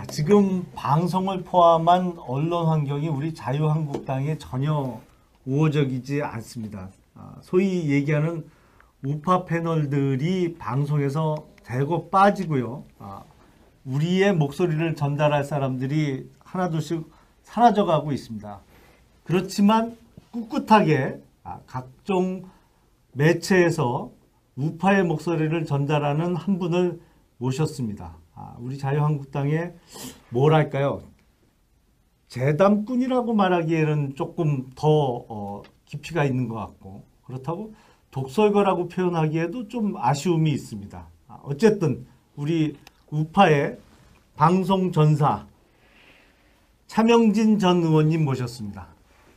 지금 방송을 포함한 언론 환경이 우리 자유한국당에 전혀 우호적이지 않습니다. 소위 얘기하는 우파 패널들이 방송에서 대거 빠지고요. 우리의 목소리를 전달할 사람들이 하나둘씩 사라져가고 있습니다. 그렇지만 꿋꿋하게 각종 매체에서 우파의 목소리를 전달하는 한 분을 모셨습니다. 우리 자유한국당의 뭐랄까요? 재담꾼이라고 말하기에는 조금 더 깊이가 있는 것 같고, 그렇다고 독설가라고 표현하기에도 좀 아쉬움이 있습니다. 어쨌든 우리 우파의 방송 전사 차명진 전 의원님 모셨습니다.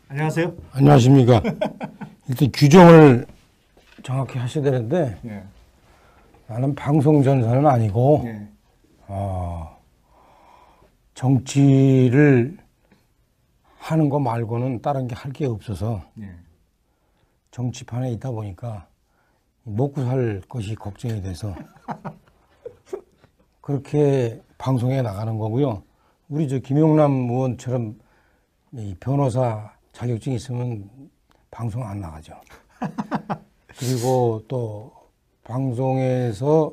안녕하세요. 안녕하십니까. 일단 규정을 정확히 하셔야 되는데 예. 나는 방송 전사는 아니고 예. 정치를 하는 거 말고는 다른 게 할 게 없어서 예. 정치판에 있다 보니까 먹고 살 것이 걱정이 돼서 그렇게 방송에 나가는 거고요. 우리 저 김용남 의원처럼 이 변호사 자격증 있으면 방송 안 나가죠. 그리고 또 방송에서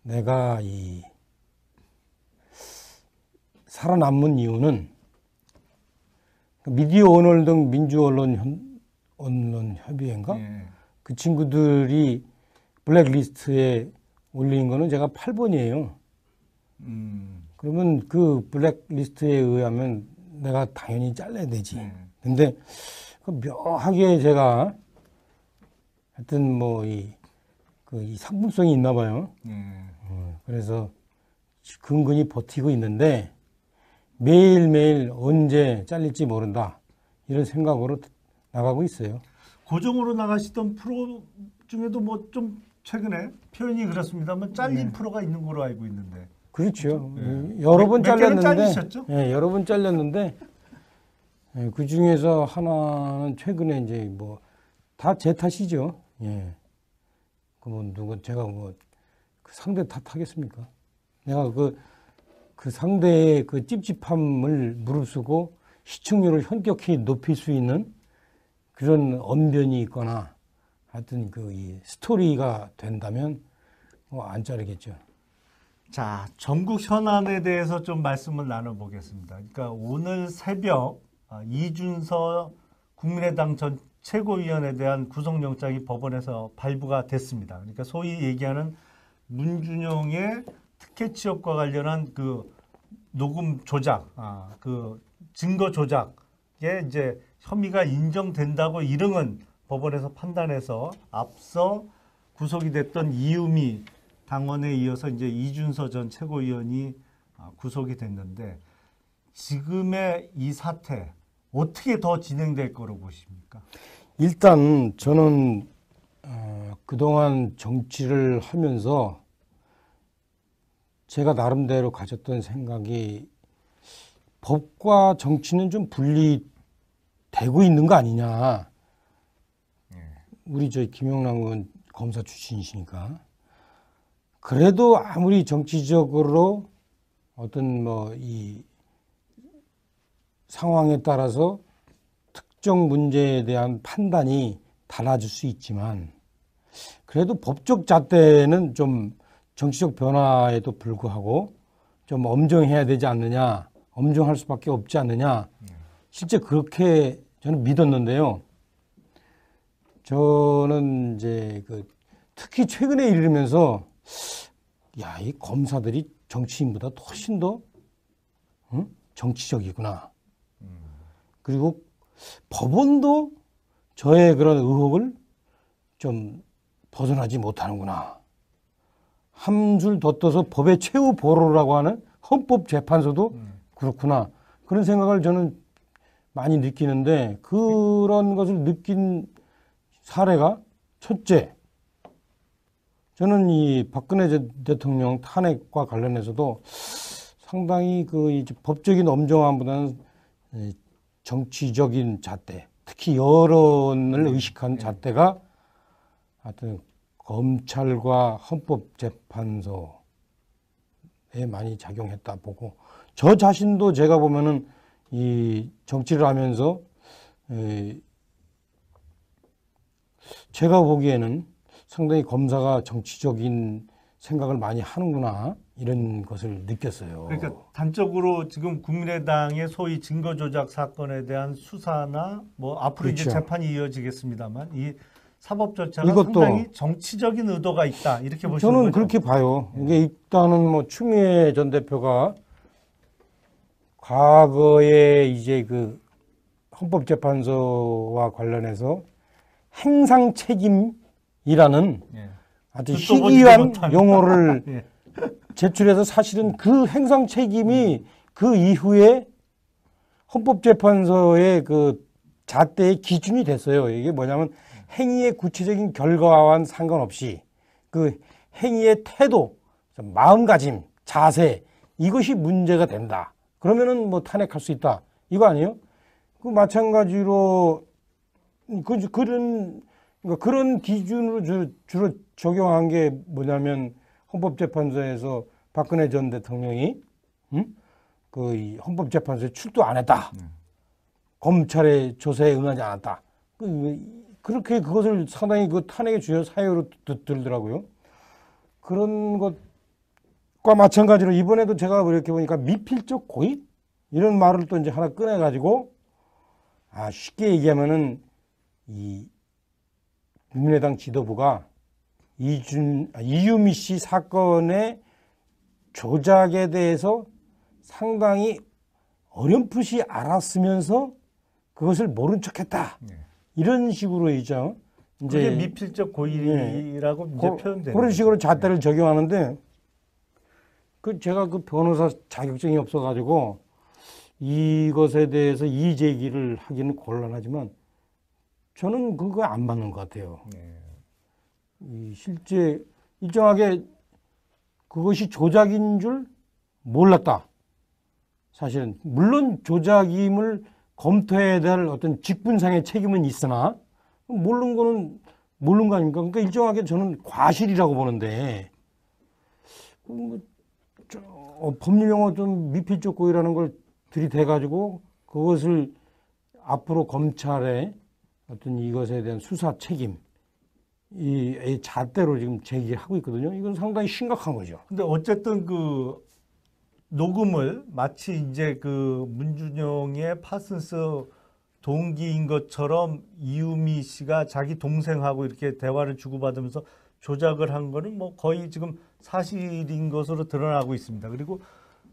내가 이 살아남은 이유는 미디어 오늘 등 언론 협의회인가? 예. 그 친구들이 블랙리스트에 올린 거는 제가 8번이에요. 그러면 그 블랙리스트에 의하면 내가 당연히 잘라야 되지. 근데 그 묘하게 제가 하여튼 뭐 이 상품성이 있나 봐요. 그래서 근근히 버티고 있는데 매일매일 언제 잘릴지 모른다. 이런 생각으로 나가고 있어요. 고정으로 나가시던 프로 중에도 뭐 좀 최근에 표현이 그렇습니다만 잘린 프로가 있는 걸로 알고 있는데. 그렇죠. 여러 번 잘렸는데. 잘리셨죠? 예, 여러 번 잘렸는데 그 중에서 하나는 최근에 이제 뭐 다 제 탓이죠. 예. 그 제가 그 상대 탓하겠습니까? 내가 그 상대의 그 찝찝함을 무릅쓰고 시청률을 현격히 높일 수 있는 그런 언변이 있거나 하여튼 이 스토리가 된다면 안 자르겠죠. 자, 전국 현안에 대해서 좀 말씀을 나눠보겠습니다. 그러니까 오늘 새벽 이준서 국민의당 전 최고위원에 대한 구속영장이 법원에서 발부가 됐습니다. 그러니까 소위 얘기하는 문준용의 특혜 취업과 관련한 그 녹음 조작, 그 증거 조작에 이제 혐의가 인정된다고 이릉은 법원에서 판단해서 앞서 구속이 됐던 이유미 당원에 이어서 이제 이준서 전 최고위원이 구속이 됐는데 지금의 이 사태 어떻게 더 진행될 거로 보십니까? 일단 저는 그동안 정치를 하면서 제가 나름대로 가졌던 생각이 법과 정치는 좀 분리되고 있는 거 아니냐. 우리 저 김용남 의원 검사 출신이시니까. 그래도 아무리 정치적으로 어떤 이 상황에 따라서 특정 문제에 대한 판단이 달라질 수 있지만 그래도 법적 잣대는 좀 정치적 변화에도 불구하고 좀 엄정해야 되지 않느냐, 엄정할 수밖에 없지 않느냐. 실제 그렇게 저는 믿었는데요. 저는 이제 특히 최근에 이르면서 이 검사들이 정치인보다 훨씬 더 정치적이구나. 그리고 법원도 저의 그런 의혹을 좀 벗어나지 못하는구나. 한 줄 더 떠서 법의 최후 보루라고 하는 헌법재판소도 그렇구나. 그런 생각을 저는 많이 느끼는데 그런 것을 느낀 사례가 첫째, 저는 이 박근혜 대통령 탄핵과 관련해서도 상당히 이제 법적인 엄정함보다는 정치적인 잣대, 특히 여론을 의식한 잣대가 하여튼 검찰과 헌법재판소에 많이 작용했다 보고 저 자신도 제가 보면은 이 정치를 하면서 제가 보기에는 상당히 검사가 정치적인 생각을 많이 하는구나 이런 것을 느꼈어요. 그러니까 단적으로 지금 국민의당의 소위 증거 조작 사건에 대한 수사나 뭐 앞으로 이제 그렇죠. 재판이 이어지겠습니다만 이 사법 절차가 이것도 상당히 정치적인 의도가 있다 이렇게 보시는 저는 거죠? 그렇게 봐요. 이게 일단은 뭐 추미애 전 대표가 과거에 이제 그 헌법재판소와 관련해서 행상 책임이라는 예. 아주 듣도 보지도 희귀한 못한. 용어를 예. 제출해서 사실은 그 행상 책임이 그 이후에 헌법재판소의 그 잣대의 기준이 됐어요. 이게 뭐냐면 행위의 구체적인 결과와는 상관없이 그 행위의 태도, 마음가짐, 자세 이것이 문제가 된다. 그러면은 뭐 탄핵할 수 있다. 이거 아니에요? 그 마찬가지로 그런 기준으로 주로 적용한 게 뭐냐면 헌법재판소에서 박근혜 전 대통령이 그 헌법재판소에 출두 안 했다. 검찰의 조사에 응하지 않았다. 그렇게 그것을 상당히 그 탄핵의 주요 사유로 들더라고요. 그런 것과 마찬가지로 이번에도 제가 이렇게 보니까 미필적 고의 이런 말을 또 이제 하나 꺼내가지고 쉽게 얘기하면은 이 국민의당 지도부가 이유미 씨 사건의 조작에 대해서 상당히 어렴풋이 알았으면서 그것을 모른 척했다. 이런 식으로 이제 그게 미필적 고의라고 이제 표현되는 그런 식으로 거죠. 잣대를 적용하는데 제가 그 변호사 자격증이 없어가지고 이것에 대해서 이의 제기를 하기는 곤란하지만 저는 그거 안 맞는 것 같아요. 실제 일정하게 그것이 조작인 줄 몰랐다. 사실은 물론 조작임을 검토해야 될 어떤 직분상의 책임은 있으나 모르는 거는 모르는 거 아닙니까? 그러니까 일정하게 저는 과실이라고 보는데 법률 용어 좀 미필적 고의라는 걸 들이대가지고 그것을 앞으로 검찰의 어떤 이것에 대한 수사 책임 이 잣대로 지금 제기하고 있거든요. 이건 상당히 심각한 거죠. 근데 어쨌든 그 녹음을 마치 이제 그 문준용의 파슨스 동기인 것처럼 이유미 씨가 자기 동생하고 이렇게 대화를 주고받으면서 조작을 한 거는 뭐 거의 지금 사실인 것으로 드러나고 있습니다. 그리고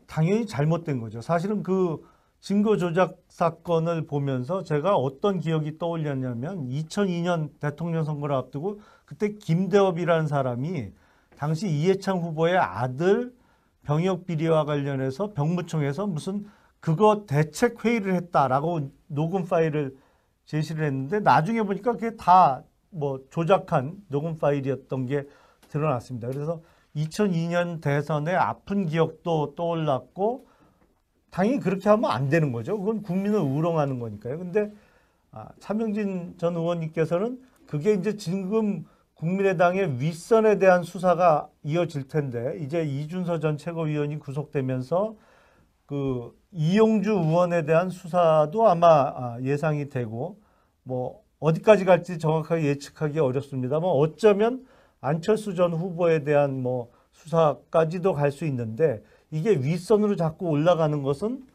당연히 잘못된 거죠. 사실은 그 증거 조작 사건을 보면서 제가 어떤 기억이 떠올렸냐면 2002년 대통령 선거를 앞두고 그때 김대업이라는 사람이 당시 이해창 후보의 아들 병역 비리와 관련해서 병무청에서 무슨 그거 대책 회의를 했다라고 녹음 파일을 제시를 했는데 나중에 보니까 그게 다 뭐 조작한 녹음 파일이었던 게 드러났습니다. 그래서 2002년 대선의 아픈 기억도 떠올랐고 당연히 그렇게 하면 안 되는 거죠. 그건 국민을 우롱하는 거니까요. 근데 차명진 전 의원님께서는 그게 이제 지금 국민의당의 윗선에 대한 수사가 이어질 텐데 이제 이준서 전 최고위원이 구속되면서 그 이용주 의원에 대한 수사도 아마 예상이 되고 뭐 어디까지 갈지 정확하게 예측하기 어렵습니다만 어쩌면 안철수 전 후보에 대한 뭐 수사까지도 갈 수 있는데 이게 윗선으로 자꾸 올라가는 것은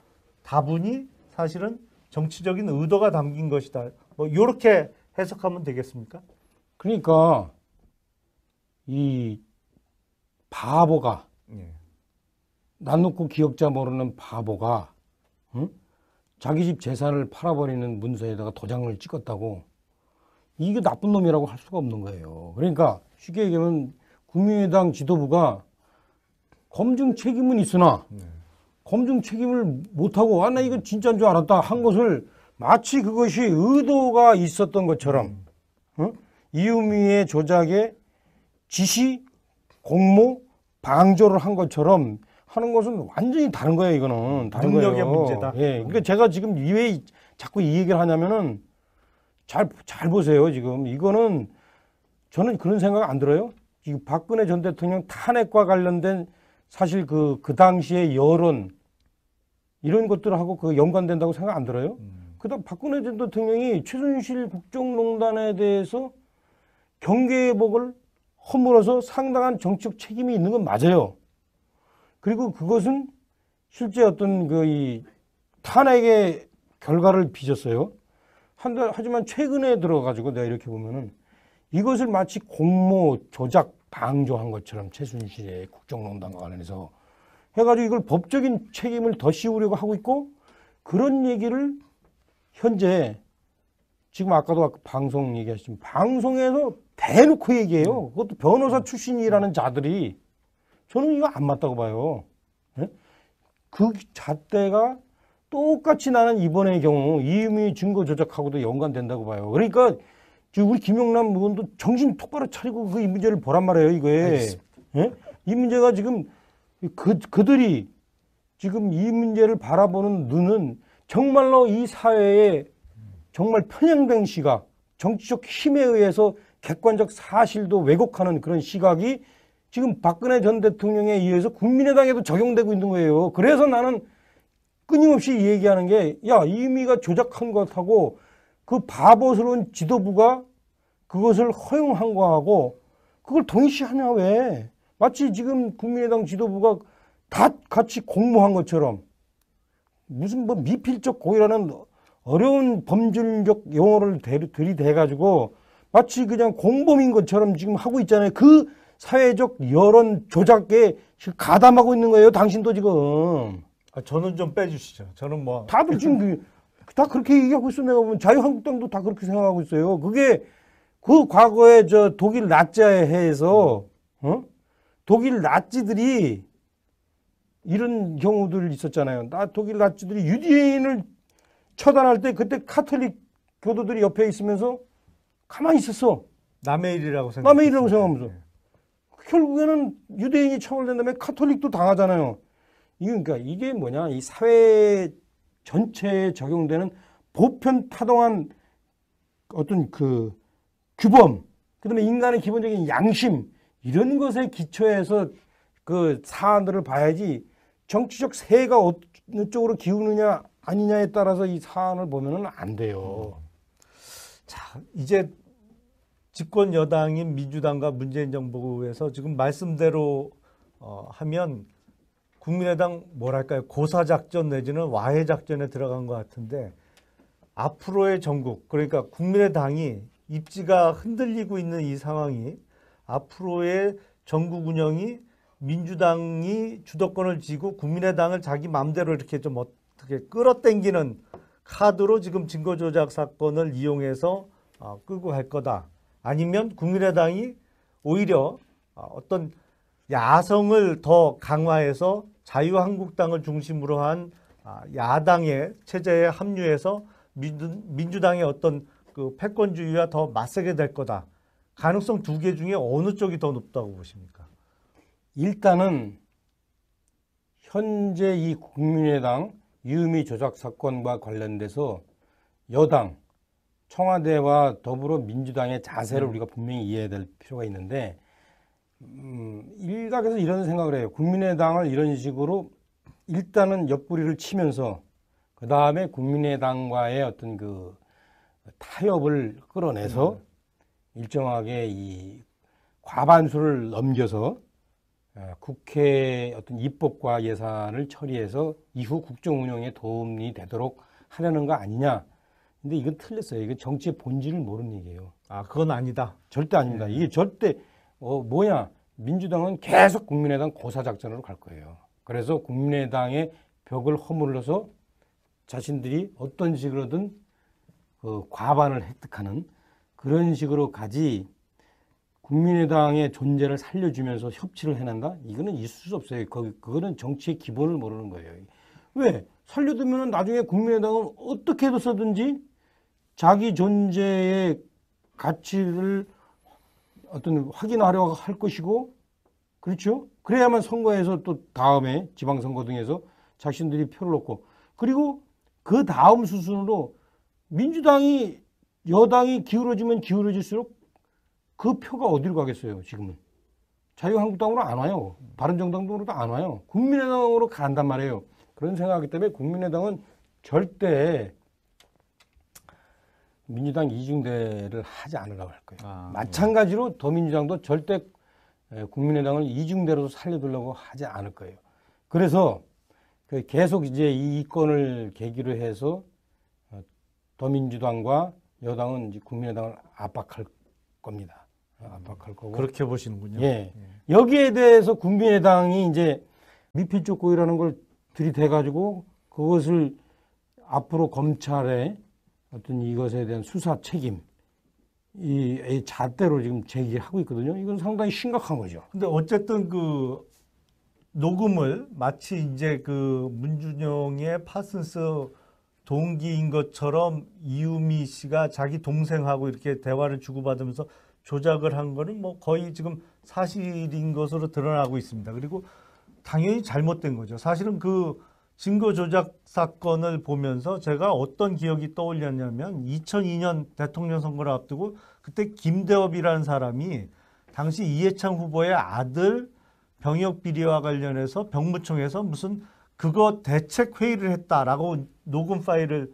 다분히 사실은 정치적인 의도가 담긴 것이다. 뭐 이렇게 해석하면 되겠습니까? 그러니까 이 바보가 난 놓고 기억자 모르는 바보가 자기 집 재산을 팔아버리는 문서에다가 도장을 찍었다고 이게 나쁜 놈이라고 할 수가 없는 거예요. 그러니까 쉽게 얘기하면 국민의당 지도부가 검증 책임은 있으나 검증 책임을 못하고 나 이거 진짜인 줄 알았다 한 것을 마치 그것이 의도가 있었던 것처럼 이유미의 조작에 지시, 공모, 방조를 한 것처럼 하는 것은 완전히 다른 거예요. 이거는 다른 능력의 거예요. 문제다. 예, 그러니까 제가 지금 왜 자꾸 이 얘기를 하냐면은 잘 보세요. 지금 이거는 저는 그런 생각 안 들어요. 지금 박근혜 전 대통령 탄핵과 관련된 사실 그 당시의 여론 이런 것들하고 그 연관된다고 생각 안 들어요? 그다음 박근혜 전 대통령이 최순실 국정농단에 대해서 경계복을 허물어서 상당한 정치적 책임이 있는 건 맞아요. 그리고 그것은 실제 어떤 그 이 탄핵의 결과를 빚었어요. 하지만 최근에 들어가지고 내가 이렇게 보면은 이것을 마치 공모 조작 방조한 것처럼 최순실의 국정농단과 관련해서 해가지고 이걸 법적인 책임을 더 씌우려고 하고 있고 그런 얘기를 현재 지금 아까도 방송 얘기하셨지만 방송에서 대놓고 얘기해요. 그것도 변호사 출신이라는 자들이 저는 이거 안 맞다고 봐요. 네? 그 잣대가 똑같이 나는 이번의 경우 이유미 증거 조작하고도 연관된다고 봐요. 그러니까 지금 우리 김영남 의원도 정신 똑바로 차리고 그 이 문제를 보란 말이에요. 이거에. 예? 이 문제가 지금 그들이 지금 이 문제를 바라보는 눈은 정말로 이 사회에 정말 편향된 시각, 정치적 힘에 의해서 객관적 사실도 왜곡하는 그런 시각이 지금 박근혜 전 대통령에 의해서 국민의당에도 적용되고 있는 거예요. 그래서 나는 끊임없이 얘기하는 게, 야, 이미가 조작한 것하고 그 바보스러운 지도부가 그것을 허용한 거하고 그걸 동시하냐, 왜? 마치 지금 국민의당 지도부가 다 같이 공모한 것처럼 무슨 뭐 미필적 고의라는 어려운 범죄적 용어를 들이대가지고 마치 그냥 공범인 것처럼 지금 하고 있잖아요. 그 사회적 여론 조작에 가담하고 있는 거예요. 당신도 지금. 저는 좀 빼주시죠. 저는 뭐 다들 지금 다 그렇게 얘기하고 있어. 내가 보면 자유한국당도 다 그렇게 생각하고 있어요. 그게 그 과거에 저 독일 나치에 해서 독일 나치들이 이런 경우들 있었잖아요. 독일 나치들이 유대인을 처단할 때 그때 카톨릭 교도들이 옆에 있으면서 가만히 있었어. 남의 일이라고 남의 일이라고 생각하면서. 결국에는 유대인이 처벌된 다음에 카톨릭도 당하잖아요. 그러니까 이게 뭐냐, 이 사회 전체에 적용되는 보편 타당한 어떤 그 규범, 그다음에 인간의 기본적인 양심 이런 것에 기초해서 그 사안들을 봐야지 정치적 세가 어느 쪽으로 기우느냐 아니냐에 따라서 이 사안을 보면은 안 돼요. 자, 이제 집권 여당인 민주당과 문재인 정부에서 지금 말씀대로 하면 국민의당 뭐랄까요, 고사작전 내지는 와해작전에 들어간 것 같은데 앞으로의 전국, 그러니까 국민의당이 입지가 흔들리고 있는 이 상황이 앞으로의 전국 운영이 민주당이 주도권을 쥐고 국민의당을 자기 마음대로 이렇게 좀 어떻게 끌어당기는 카드로 지금 증거조작 사건을 이용해서 끌고 갈 거다. 아니면 국민의당이 오히려 어떤 야성을 더 강화해서 자유한국당을 중심으로 한 야당의 체제에 합류해서 민주당의 어떤 그 패권주의와 더 맞서게 될 거다. 가능성 두 개 중에 어느 쪽이 더 높다고 보십니까? 일단은 현재 이 국민의당 유미 조작 사건과 관련돼서 여당 청와대와 더불어 민주당의 자세를 우리가 분명히 이해해야 될 필요가 있는데 일각에서 이런 생각을 해요. 국민의당을 이런 식으로 일단은 옆구리를 치면서 그 다음에 국민의당과의 어떤 그 타협을 끌어내서 일정하게 이 과반수를 넘겨서 국회 어떤 입법과 예산을 처리해서 이후 국정 운영에 도움이 되도록 하려는 거 아니냐. 근데 이건 틀렸어요. 이건 정치의 본질을 모르는 얘기예요. 그건 아니다. 절대 아닙니다. 이게 절대 뭐냐. 민주당은 계속 국민의당 고사작전으로 갈 거예요. 그래서 국민의당의 벽을 허물러서 자신들이 어떤 식으로든 그 과반을 획득하는 그런 식으로 가지 국민의당의 존재를 살려주면서 협치를 해낸다? 이거는 있을 수 없어요. 그거는 정치의 기본을 모르는 거예요. 왜? 살려두면 나중에 국민의당은 어떻게 해서든지 자기 존재의 가치를 어떤 확인하려고 할 것이고, 그렇죠? 그래야만 선거에서 또 다음에 지방선거 등에서 자신들이 표를 얻고, 그리고 그 다음 수순으로 민주당이 여당이 기울어지면 기울어질수록 그 표가 어디로 가겠어요, 지금은. 자유한국당으로 안 와요. 바른정당으로도 안 와요. 국민의당으로 간단 말이에요. 그런 생각하기 때문에 국민의당은 절대 민주당 이중대를 하지 않으려고 할 거예요. 마찬가지로 더민주당도 절대 국민의당을 이중대로 살려두려고 하지 않을 거예요. 그래서 계속 이제 이 건을 계기로 해서 더민주당과 여당은 이제 국민의당을 압박할 겁니다. 압박할 거고. 그렇게 보시는군요. 예. 여기에 대해서 국민의당이 이제 미필적고의라는 걸 들이대가지고 그것을 앞으로 검찰의 어떤 이것에 대한 수사 책임, 이 잣대로 지금 제기하고 있거든요. 이건 상당히 심각한 거죠. 근데 어쨌든 그 녹음을 마치 이제 그 문준영의 파슨스 동기인 것처럼 이유미 씨가 자기 동생하고 이렇게 대화를 주고받으면서 조작을 한 거는 뭐 거의 지금 사실인 것으로 드러나고 있습니다. 그리고 당연히 잘못된 거죠. 사실은 그 증거 조작 사건을 보면서 제가 어떤 기억이 떠올렸냐면 2002년 대통령 선거를 앞두고 그때 김대업이라는 사람이 당시 이해창 후보의 아들 병역 비리와 관련해서 병무청에서 무슨 그거 대책 회의를 했다라고 녹음 파일을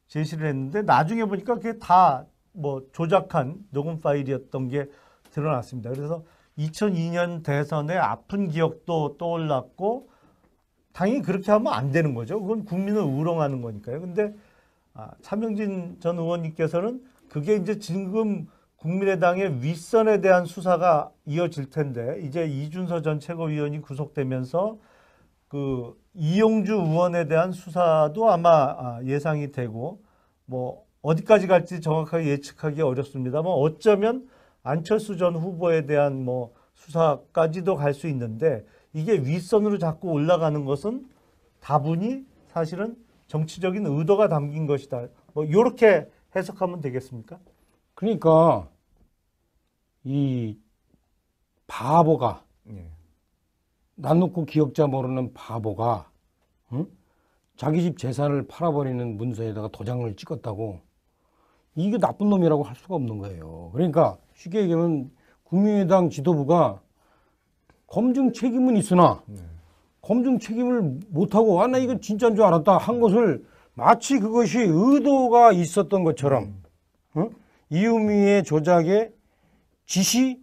제시를 했는데 나중에 보니까 그게 다 뭐 조작한 녹음 파일이었던 게 드러났습니다. 그래서 2002년 대선의 아픈 기억도 떠올랐고 당연히 그렇게 하면 안 되는 거죠. 그건 국민을 우롱하는 거니까요. 근데 차명진 전 의원님께서는 그게 이제 지금 국민의당의 윗선에 대한 수사가 이어질 텐데 이제 이준서 전 최고위원이 구속되면서 그 이용주 의원에 대한 수사도 아마 예상이 되고 뭐 어디까지 갈지 정확하게 예측하기 어렵습니다만 어쩌면 안철수 전 후보에 대한 뭐 수사까지도 갈 수 있는데 이게 윗선으로 자꾸 올라가는 것은 다분히 사실은 정치적인 의도가 담긴 것이다. 뭐 이렇게 해석하면 되겠습니까? 그러니까 이 바보가 난 놓고 기억자 모르는 바보가 응? 자기 집 재산을 팔아버리는 문서에다가 도장을 찍었다고 이게 나쁜 놈이라고 할 수가 없는 거예요. 그러니까 쉽게 얘기하면 국민의당 지도부가 검증 책임은 있으나 검증 책임을 못하고 나 이거 진짜인 줄 알았다 한 것을 마치 그것이 의도가 있었던 것처럼 응? 이유미의 조작에 지시,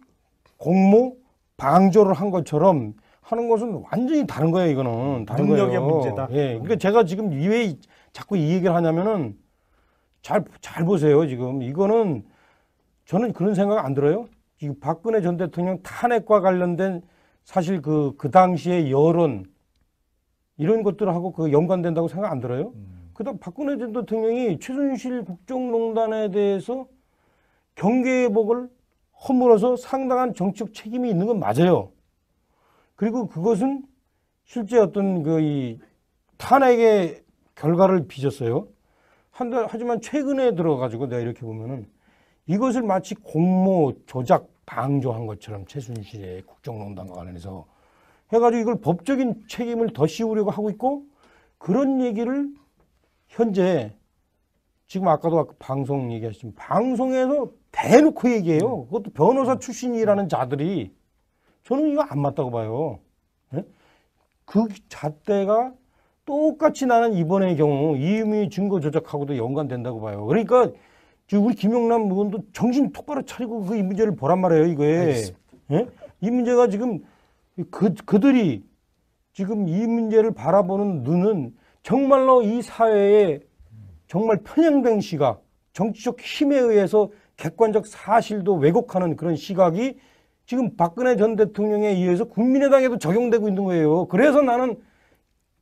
공모, 방조를 한 것처럼 하는 것은 완전히 다른 거예요. 이거는 다른 능력의 거예요. 문제다. 예, 그러니까 제가 지금 왜 자꾸 이 얘기를 하냐면은 잘 보세요. 지금 이거는 저는 그런 생각 안 들어요. 지금 박근혜 전 대통령 탄핵과 관련된 사실 그 당시의 여론 이런 것들하고 그 연관된다고 생각 안 들어요. 그다음 박근혜 전 대통령이 최순실 국정농단에 대해서 경계복을 허물어서 상당한 정치적 책임이 있는 건 맞아요. 그리고 그것은 실제 어떤 그 이 탄핵의 결과를 빚었어요. 하지만 최근에 들어가지고 내가 이렇게 보면은 이것을 마치 공모, 조작, 방조한 것처럼 최순실의 국정농단과 관련해서 해가지고 이걸 법적인 책임을 더 씌우려고 하고 있고 그런 얘기를 현재 지금 아까도 방송 얘기하셨지만 방송에서 대놓고 얘기해요. 그것도 변호사 출신이라는 자들이 저는 이거 안 맞다고 봐요. 네? 그 잣대가 똑같이 나는 이번의 경우 이유미 증거 조작하고도 연관된다고 봐요. 그러니까 지금 우리 김영남 의원도 정신 똑바로 차리고 그 이 문제를 보란 말이에요. 이거에. 네? 이 문제가 지금 그들이 지금 이 문제를 바라보는 눈은 정말로 이 사회에 정말 편향된 시각, 정치적 힘에 의해서 객관적 사실도 왜곡하는 그런 시각이 지금 박근혜 전 대통령에 의해서 국민의당에도 적용되고 있는 거예요. 그래서 나는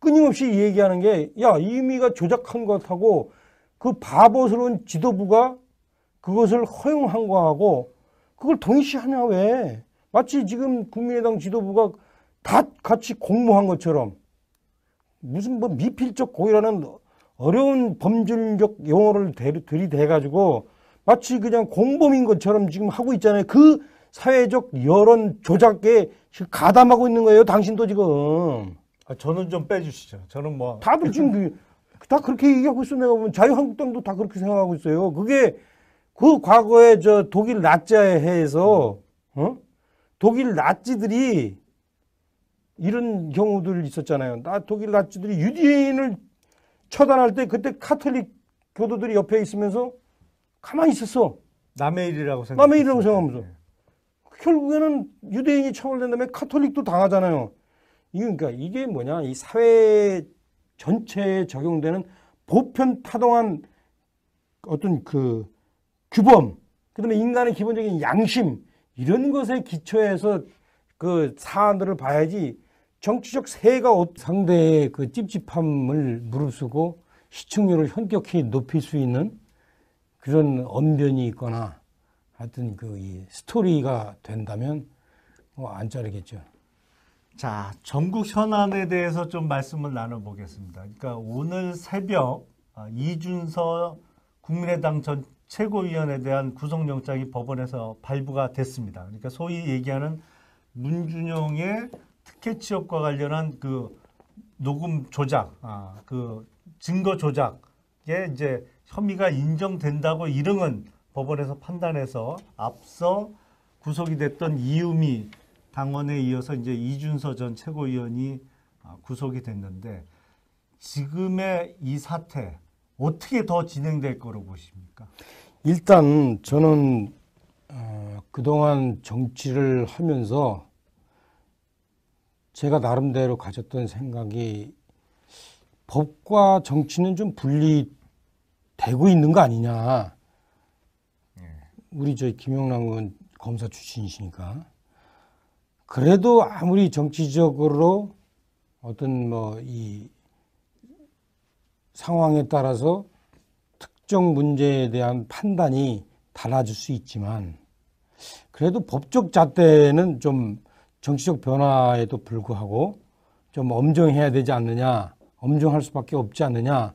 끊임없이 얘기하는 게, 야, 이미가 조작한 것하고 그 바보스러운 지도부가 그것을 허용한 거하고 그걸 동시하냐, 왜? 마치 지금 국민의당 지도부가 다 같이 공모한 것처럼 무슨 뭐 미필적 고의라는 어려운 범죄적 용어를 들이대가지고 마치 그냥 공범인 것처럼 지금 하고 있잖아요. 그 사회적 여론 조작에 지금 가담하고 있는 거예요. 당신도 지금. 저는 좀 빼주시죠. 저는 뭐 다들 지금 다 그렇게 얘기하고 있어. 내가 보면 자유한국당도 다 그렇게 생각하고 있어요. 그게 그 과거에 저 독일 나치에 해서 독일 나치들이 이런 경우들 있었잖아요. 독일 나치들이 유대인을 처단할 때 그때 카톨릭 교도들이 옆에 있으면서 가만히 있었어. 남의 일이라고 남의 일이라고 생각하면서. 결국에는 유대인이 처벌된 다음에 카톨릭도 당하잖아요. 그러니까 이게 뭐냐, 이 사회 전체에 적용되는 보편타당한 어떤 그 규범, 그다음에 인간의 기본적인 양심, 이런 것에 기초해서 그 사안들을 봐야지 정치적 세가 상대의 그 찝찝함을 무릅쓰고 시청률을 현격히 높일 수 있는 그런 언변이 있거나 하여튼 그 이 스토리가 된다면 안 자르겠죠. 자, 전국 현안에 대해서 좀 말씀을 나눠보겠습니다. 그러니까 오늘 새벽 이준서 국민의당 전 최고위원에 대한 구속영장이 법원에서 발부가 됐습니다. 그러니까 소위 얘기하는 문준용의 특혜 취업과 관련한 그 녹음 조작, 그 증거 조작에 이제 혐의가 인정된다고 이릉은 법원에서 판단해서 앞서 구속이 됐던 이유미 당원에 이어서 이제 이준서 전 최고위원이 구속이 됐는데 지금의 이 사태 어떻게 더 진행될 거로 보십니까? 일단 저는 그동안 정치를 하면서 제가 나름대로 가졌던 생각이 법과 정치는 좀 분리되고 있는 거 아니냐. 우리 저 김영남 의원 검사 출신이시니까. 그래도 아무리 정치적으로 어떤 뭐 이 상황에 따라서 특정 문제에 대한 판단이 달라질 수 있지만 그래도 법적 잣대는 좀 정치적 변화에도 불구하고 좀 엄정해야 되지 않느냐, 엄정할 수밖에 없지 않느냐.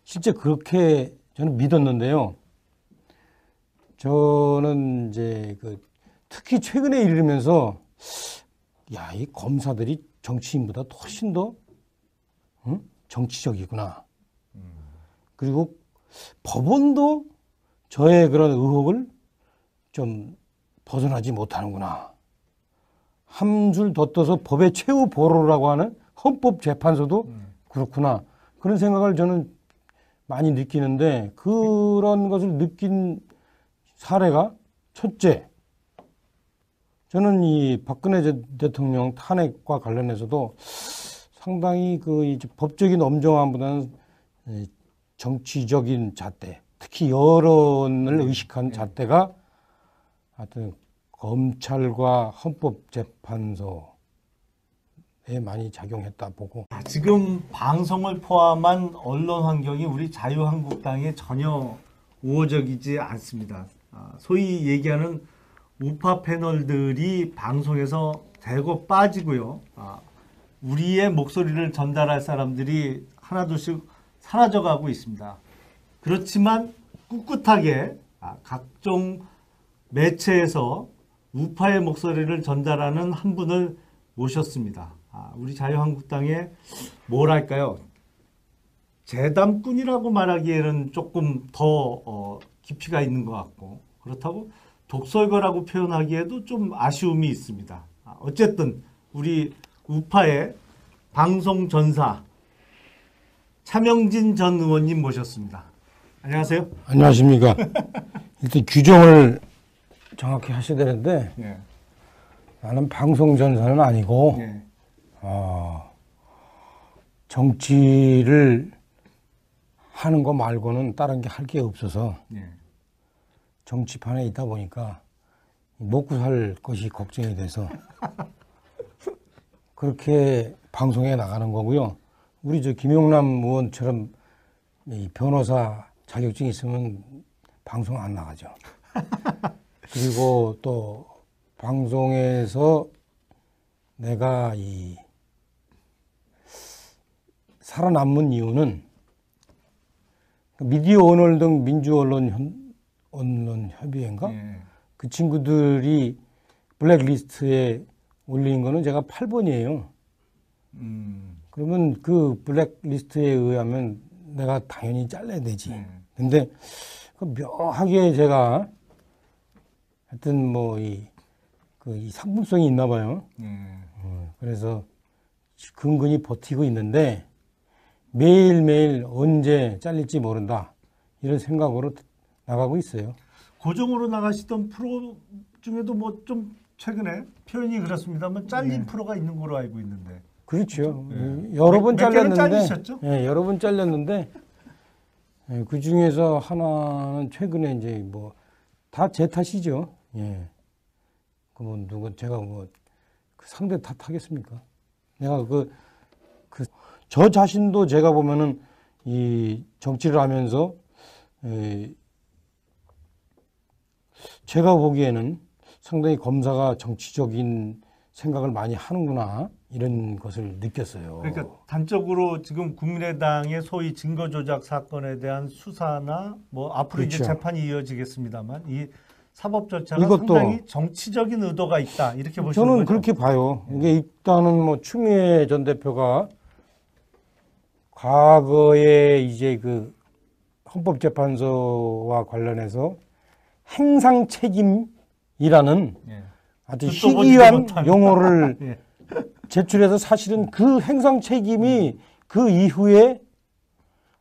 실제 그렇게 저는 믿었는데요. 저는 이제 특히 최근에 이르면서 야, 이 검사들이 정치인보다 훨씬 더 정치적이구나. 그리고 법원도 저의 그런 의혹을 좀 벗어나지 못하는구나. 한 줄 더 떠서 법의 최후 보루라고 하는 헌법재판소도 그렇구나. 그런 생각을 저는 많이 느끼는데 그런 것을 느낀 사례가 첫째, 저는 이 박근혜 대통령 탄핵과 관련해서도 상당히 그 이제 법적인 엄정함보다는 정치적인 잣대, 특히 여론을 의식한 잣대가 하여튼 검찰과 헌법재판소에 많이 작용했다 보고. 지금 방송을 포함한 언론 환경이 우리 자유한국당에 전혀 우호적이지 않습니다. 소위 얘기하는 우파 패널들이 방송에서 대거 빠지고요. 우리의 목소리를 전달할 사람들이 하나둘씩 사라져가고 있습니다. 그렇지만 꿋꿋하게 각종 매체에서 우파의 목소리를 전달하는 한 분을 모셨습니다. 우리 자유한국당의 뭐랄까요? 재담꾼이라고 말하기에는 조금 더 깊이가 있는 것 같고 그렇다고 독설가라고 표현하기에도 좀 아쉬움이 있습니다. 어쨌든 우리 우파의 방송 전사 차명진 전 의원님 모셨습니다. 안녕하세요. 안녕하십니까. 일단 규정을 정확히 하셔야 되는데 예. 나는 방송 전사는 아니고 예. 정치를 하는 거 말고는 다른 게 할 게 없어서 예. 정치판에 있다 보니까 먹고 살 것이 걱정이 돼서 그렇게 방송에 나가는 거고요. 우리 저 김용남 의원처럼 이 변호사 자격증 있으면 방송 안 나가죠. 그리고 또 방송에서 내가 이 살아남은 이유는 미디어 오늘 등 언론 협의회인가? 예. 그 친구들이 블랙리스트에 올린 거는 제가 8번이에요. 그러면 그 블랙리스트에 의하면 내가 당연히 잘라야 되지. 근데 그 묘하게 제가 하여튼 뭐 그 그 이 상품성이 있나 봐요. 그래서 근근히 버티고 있는데 매일매일 언제 잘릴지 모른다. 이런 생각으로 나가고 있어요. 고정으로 나가시던 프로 중에도 뭐 좀 최근에 표현이 그렇습니다만 잘린 프로가 있는 걸로 알고 있는데. 그렇죠. 예. 여러 번 몇 개는 잘렸는데, 잘리셨죠? 예, 여러 번 잘렸는데, 예, 그 중에서 하나는 최근에 이제 뭐 다 제 탓이죠. 예. 그 뭐 누가 제가 뭐 그 상대 탓하겠습니까? 내가 저 자신도 제가 보면은 이 정치를 하면서 제가 보기에는 상당히 검사가 정치적인 생각을 많이 하는구나 이런 것을 느꼈어요. 그러니까 단적으로 지금 국민의당의 소위 증거 조작 사건에 대한 수사나 뭐 앞으로 이제 그렇죠. 재판이 이어지겠습니다만 이 사법 절차가 이것도 상당히 정치적인 의도가 있다 이렇게 보시는 저는 거죠? 그렇게 봐요. 이게 일단은 뭐 추미애 전 대표가 과거에 이제 그 헌법재판소와 관련해서 행상 책임이라는 예. 아주 듣도 보지도 희귀한 못한. 용어를 예. 제출해서 사실은 그 행상 책임이 그 이후에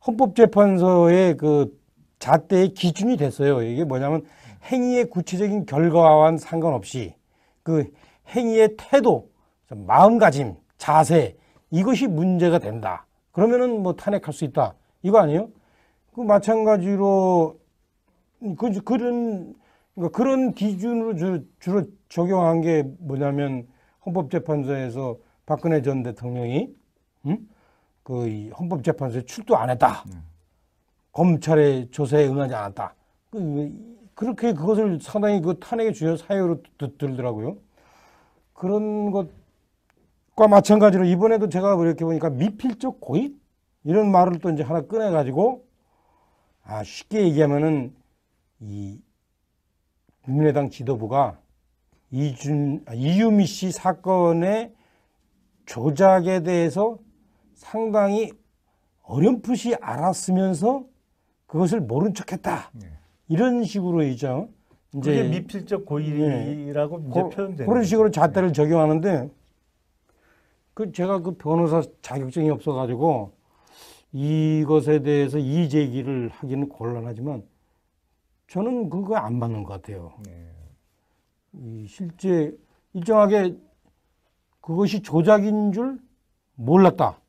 헌법재판소의 그 잣대의 기준이 됐어요. 이게 뭐냐면 행위의 구체적인 결과와는 상관없이 그 행위의 태도, 마음가짐, 자세 이것이 문제가 된다. 그러면은 뭐 탄핵할 수 있다. 이거 아니에요? 그 마찬가지로 그런 기준으로 주로 적용한 게 뭐냐면 헌법재판소에서 박근혜 전 대통령이 그 헌법재판소에 출두 안 했다. 검찰의 조사에 응하지 않았다. 그렇게 그것을 상당히 그 탄핵의 주요 사유로 들더라고요. 그런 것과 마찬가지로 이번에도 제가 이렇게 보니까 미필적 고의 이런 말을 또 이제 하나 꺼내가지고 쉽게 얘기하면은 이 국민의당 지도부가 이유미 씨 사건의 조작에 대해서 상당히 어렴풋이 알았으면서 그것을 모른 척했다. 이런 식으로 있죠. 이제 미필적 고의라고 이제 표현되는 그런 식으로 거죠. 잣대를 적용하는데 제가 그 변호사 자격증이 없어가지고 이것에 대해서 이의 제기를 하기는 곤란하지만 저는 그거 안 맞는 것 같아요. 실제 일정하게 그것이 조작인 줄 몰랐다.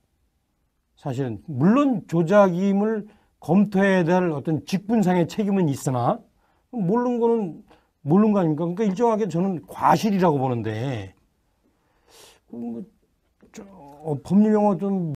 사실은 물론 조작임을 검토해야 될 어떤 직분상의 책임은 있으나 모르는 거는 모르는 거 아닙니까? 그러니까 일정하게 저는 과실이라고 보는데 법률 용어 좀